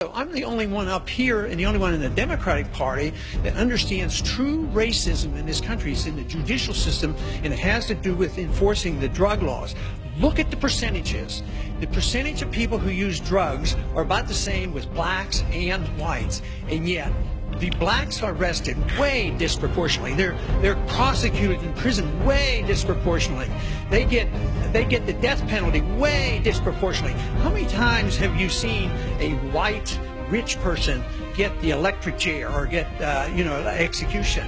So I'm the only one up here and the only one in the Democratic Party that understands true racism in this country. It's in the judicial system, and it has to do with enforcing the drug laws. Look at the percentages. The percentage of people who use drugs are about the same with blacks and whites, and yet the blacks are arrested way disproportionately. They're prosecuted in prison way disproportionately. They get the death penalty way disproportionately. How many times have you seen a white rich person get the electric chair or get execution?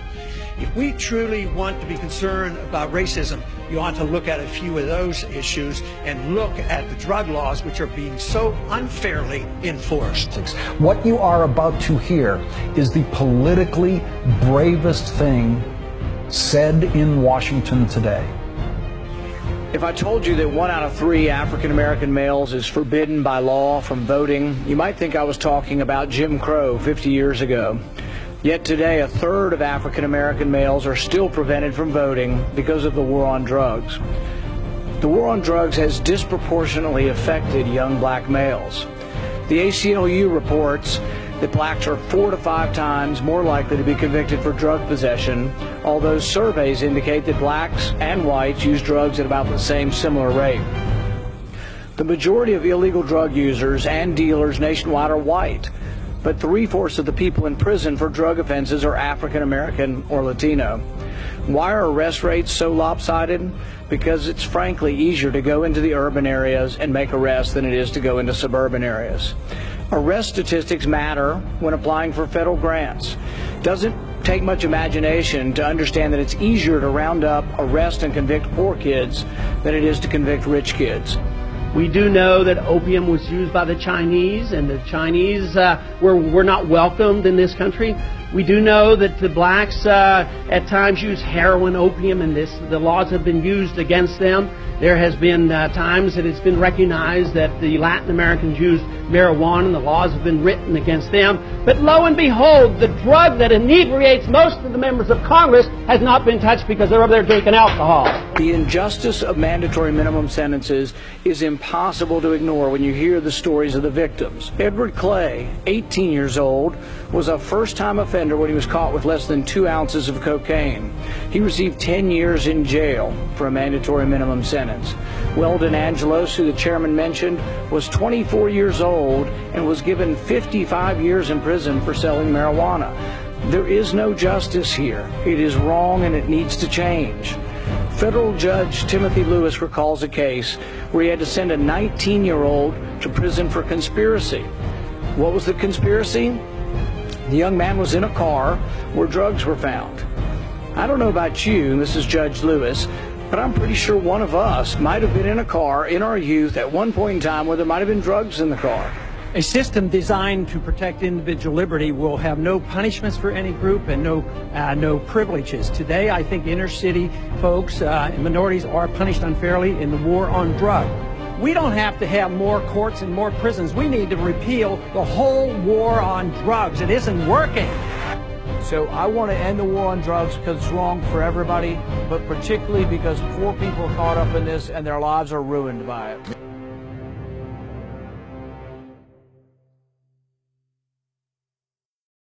If we truly want to be concerned about racism, you ought to look at a few of those issues and look at the drug laws, which are being so unfairly enforced. What you are about to hear is the politically bravest thing said in Washington today. If I told you that 1 out of 3 African American males is forbidden by law from voting, you might think I was talking about Jim Crow 50 years ago. Yet today, 1/3 of African American males are still prevented from voting because of the war on drugs. The war on drugs has disproportionately affected young black males. The ACLU reports that blacks are 4 to 5 times more likely to be convicted for drug possession, although surveys indicate that blacks and whites use drugs at about the same similar rate. The majority of illegal drug users and dealers nationwide are white, but 3/4 of the people in prison for drug offenses are African American or Latino. Why are arrest rates so lopsided? Because it's frankly easier to go into the urban areas and make arrests than it is to go into suburban areas. Arrest statistics matter when applying for federal grants. Doesn't take much imagination to understand that it's easier to round up, arrest, and convict poor kids than it is to convict rich kids. We do know that opium was used by the Chinese, and the Chinese were not welcomed in this country. We do know that the blacks at times use heroin, opium, and the laws have been used against them. There has been times that it's been recognized that the Latin Americans use marijuana, and the laws have been written against them. But lo and behold, the drug that inebriates most of the members of Congress has not been touched because they're over there drinking alcohol. The injustice of mandatory minimum sentences is impossible to ignore when you hear the stories of the victims. Edward Clay, 18 years old, was a first-time offender when he was caught with less than 2 ounces of cocaine. He received 10 years in jail for a mandatory minimum sentence. Weldon Angelos, who the chairman mentioned, was 24 years old and was given 55 years in prison for selling marijuana. There is no justice here. It is wrong and it needs to change. Federal Judge Timothy Lewis recalls a case where he had to send a 19-year-old to prison for conspiracy. What was the conspiracy? The young man was in a car where drugs were found. I don't know about you, and this is Judge Lewis, but I'm pretty sure one of us might have been in a car in our youth at one point in time where there might have been drugs in the car. A system designed to protect individual liberty will have no punishments for any group and no privileges. Today, I think inner city folks and minorities are punished unfairly in the war on drugs. We don't have to have more courts and more prisons. We need to repeal the whole war on drugs. It isn't working. So I want to end the war on drugs because it's wrong for everybody, but particularly because poor people are caught up in this and their lives are ruined by it.